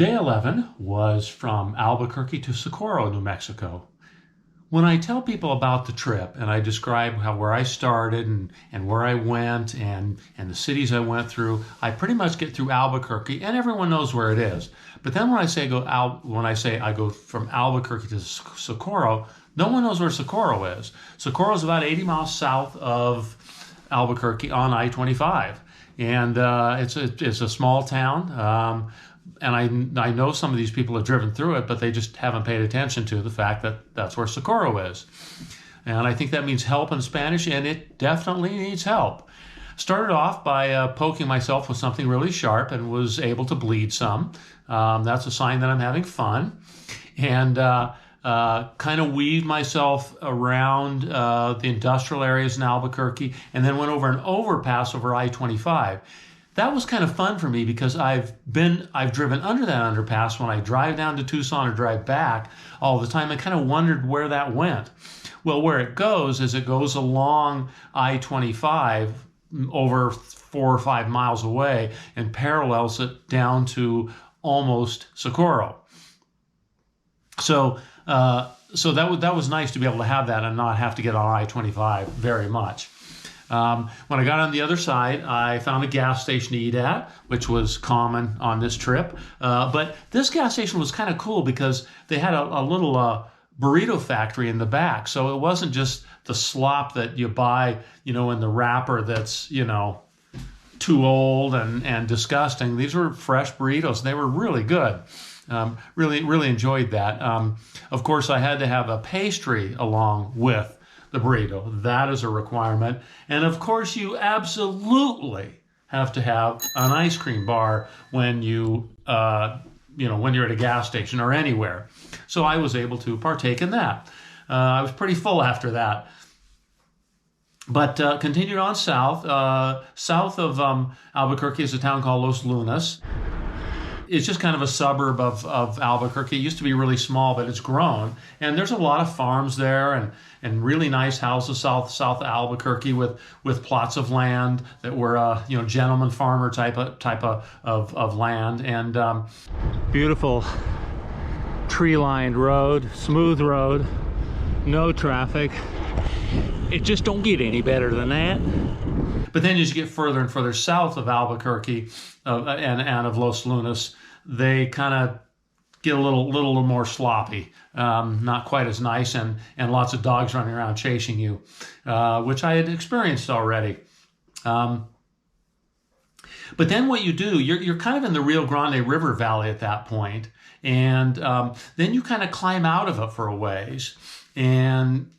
Day 11 was from Albuquerque to Socorro, New Mexico. When I tell people about the trip and I describe where I started and where I went and the cities I went through, I pretty much get through Albuquerque and everyone knows where it is. But then when I say I go from Albuquerque to Socorro, no one knows where Socorro is. Socorro is about 80 miles south of Albuquerque on I-25, and it's a small town. And I know some of these people have driven through it, but they just haven't paid attention to the fact that that's where Socorro is. And I think that means help in Spanish, and it definitely needs help. Started off by poking myself with something really sharp and was able to bleed some. That's a sign that I'm having fun. And kind of weaved myself around the industrial areas in Albuquerque, and then went over an overpass over I-25. That was kind of fun for me because I've driven under that underpass when I drive down to Tucson or drive back all the time. I kind of wondered where that went. Well, where it goes is it goes along I-25 over 4 or 5 miles away and parallels it down to almost Socorro. So that was nice to be able to have that and not have to get on I-25 very much. When I got on the other side, I found a gas station to eat at, which was common on this trip. But this gas station was kind of cool because they had a little burrito factory in the back. So it wasn't just the slop that you buy, in the wrapper that's, too old and disgusting. These were fresh burritos. They were really good. Really enjoyed that. Of course, I had to have a pastry along with the burrito. That is a requirement. And of course, you absolutely have to have an ice cream bar when when you're at a gas station or anywhere. So I was able to partake in that. I was pretty full after that. But continued on south. South of Albuquerque is a town called Los Lunas. It's just kind of a suburb of Albuquerque. It used to be really small, but it's grown. And there's a lot of farms there and really nice houses south of Albuquerque with plots of land that were gentleman farmer type of land. And beautiful tree-lined road, smooth road, no traffic. It just don't get any better than that. But then as you get further and further south of Albuquerque and of Los Lunas, they kind of get a little more sloppy, not quite as nice, and lots of dogs running around chasing you, which I had experienced already. But then what you do, you're kind of in the Rio Grande River Valley at that point, and then you kind of climb out of it for a ways and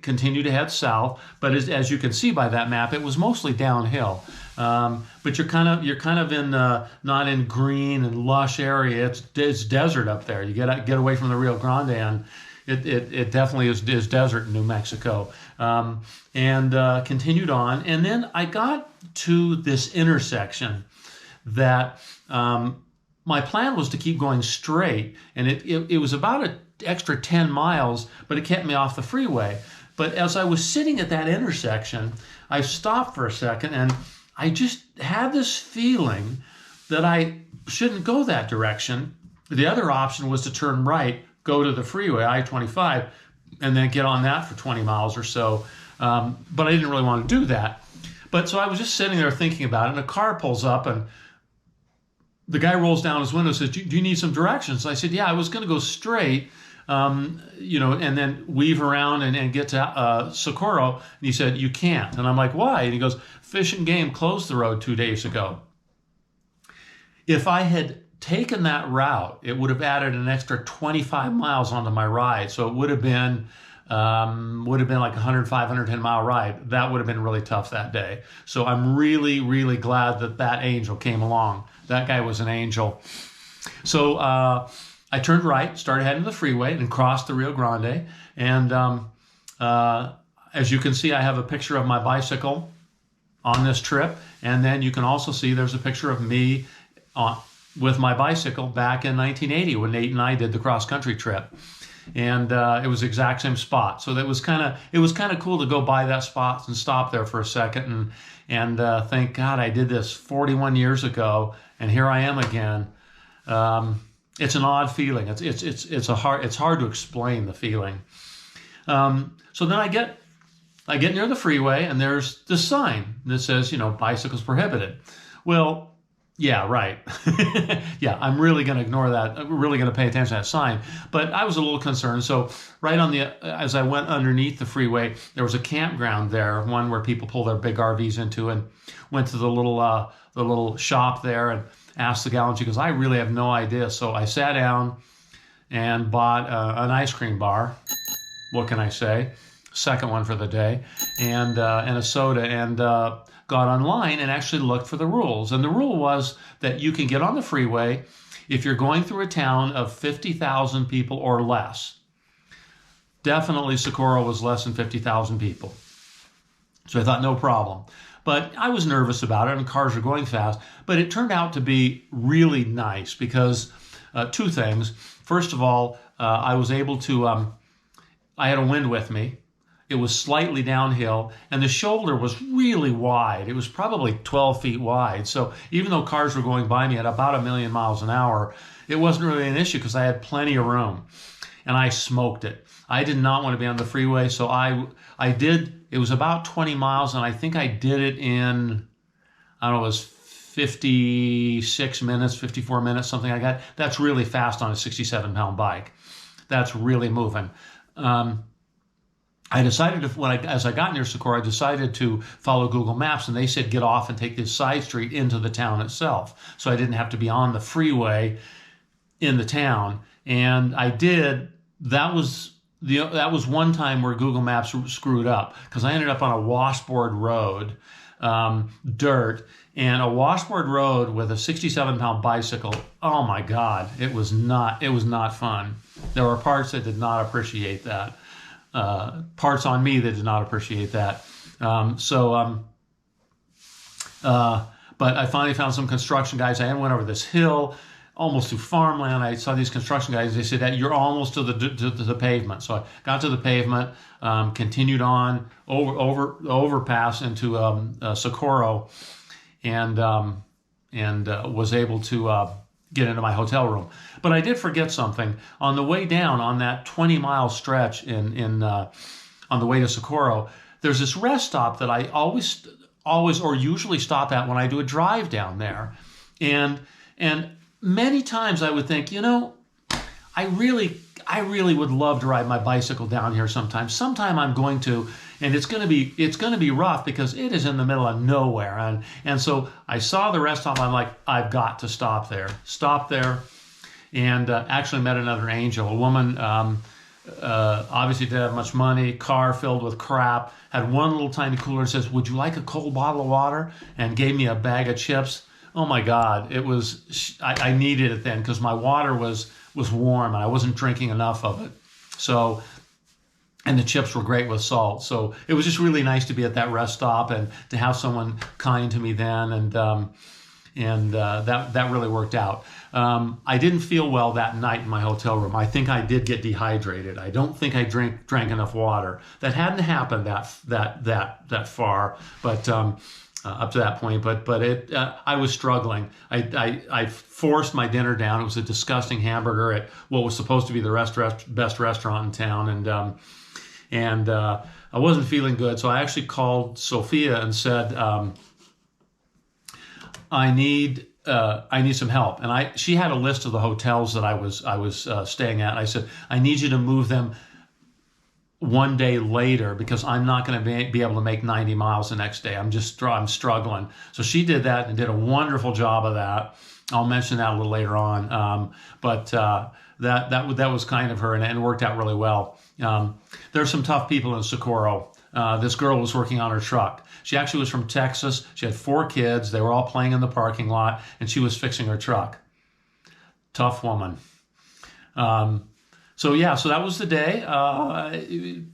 continue to head south. But as you can see by that map, it was mostly downhill. But you're kind of in not in green and lush area. It's desert up there. You get away from the Rio Grande, and it definitely is desert in New Mexico. And continued on, and then I got to this intersection that my plan was to keep going straight, and it was about an extra 10 miles, but it kept me off the freeway. But as I was sitting at that intersection, I stopped for a second, and I just had this feeling that I shouldn't go that direction. The other option was to turn right, go to the freeway, I-25, and then get on that for 20 miles or so. But I didn't really want to do that. But so I was just sitting there thinking about it, and a car pulls up, and the guy rolls down his window and says, do you need some directions? I said, yeah, I was going to go straight, and then weave around and get to Socorro. And he said, you can't. And I'm like, why? And he goes, Fish and Game closed the road 2 days ago. If I had taken that route, it would have added an extra 25 miles onto my ride. So it would have been like a 105, 110 mile ride. That would have been really tough that day. So I'm really, really glad that angel came along. That guy was an angel. So I turned right, started heading to the freeway, and crossed the Rio Grande. And as you can see, I have a picture of my bicycle on this trip. And then you can also see there's a picture of me with my bicycle back in 1980 when Nate and I did the cross-country trip. And it was the exact same spot. So it was kind of cool to go by that spot and stop there for a second and think, God, I did this 41 years ago, and here I am again. It's an odd feeling. It's hard to explain the feeling. So then I get near the freeway, and there's this sign that says, bicycles prohibited. Well, yeah, right. Yeah, I'm really going to ignore that. I'm really going to pay attention to that sign. But I was a little concerned. So right as I went underneath the freeway, there was a campground there, one where people pull their big RVs into, and went to the little shop there and asked the gal, and she goes, I really have no idea. So I sat down and bought an ice cream bar. What can I say? Second one for the day, and a soda, and got online and actually looked for the rules. And the rule was that you can get on the freeway if you're going through a town of 50,000 people or less. Definitely Socorro was less than 50,000 people. So I thought, no problem. But I was nervous about it, and cars were going fast. But it turned out to be really nice because two things. First of all, I was able to, I had a wind with me. It was slightly downhill, and the shoulder was really wide. It was probably 12 feet wide. So even though cars were going by me at about 1,000,000 miles an hour, it wasn't really an issue because I had plenty of room, and I smoked it. I did not want to be on the freeway, so I did. It was about 20 miles, and I think I did it in, I don't know, it was 56 minutes, 54 minutes, something like that. That's really fast on a 67-pound bike. That's really moving. I decided as I got near Socorro, I decided to follow Google Maps, and they said get off and take this side street into the town itself. So I didn't have to be on the freeway in the town, and I did. That was one time where Google Maps screwed up because I ended up on a washboard road, dirt, and a washboard road with a 67-pound bicycle. Oh my God, it was not fun. There were parts that did not appreciate that. Parts on me that did not appreciate that. But I finally found some construction guys. I went over this hill, almost through farmland. I saw these construction guys. They said that you're almost to the pavement. So I got to the pavement, continued on over the overpass into Socorro, and was able to get into my hotel room. But I did forget something. On the way down, on that 20-mile stretch on the way to Socorro, there's this rest stop that I always or usually stop at when I do a drive down there. And many times I would think, I really would love to ride my bicycle down here sometime. Sometime I'm going to, and it's going to be rough because it is in the middle of nowhere. And so I saw the rest stop. I'm like, I've got to stop there. And actually met another angel, a woman. Obviously didn't have much money. Car filled with crap. Had one little tiny cooler and says, "Would you like a cold bottle of water?" And gave me a bag of chips. Oh my God! It was. I needed it then because my water was warm and I wasn't drinking enough of it. So, and the chips were great with salt. So it was just really nice to be at that rest stop and to have someone kind to me then, and that really worked out. I didn't feel well that night in my hotel room. I think I did get dehydrated. I don't think I drank enough water. That hadn't happened that far, but up to that point. But I was struggling. I forced my dinner down. It was a disgusting hamburger at what was supposed to be the best restaurant in town, and I wasn't feeling good. So I actually called Sophia and said, I need some help. And she had a list of the hotels that I was staying at. And I said, I need you to move them one day later because I'm not going to be able to make 90 miles the next day. I'm struggling. So she did that and did a wonderful job of that. I'll mention that a little later on. But that was kind of her, and it worked out really well. There's some tough people in Socorro. This girl was working on her truck. She actually was from Texas. She had 4 kids. They were all playing in the parking lot, and she was fixing her truck. Tough woman. So that was the day.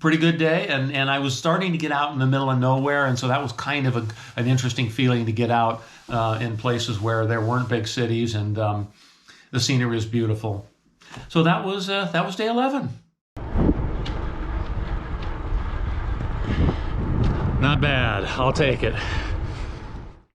Pretty good day, and I was starting to get out in the middle of nowhere, and so that was kind of an interesting feeling to get out in places where there weren't big cities, and the scenery was beautiful. So that was day 11. Not bad. I'll take it.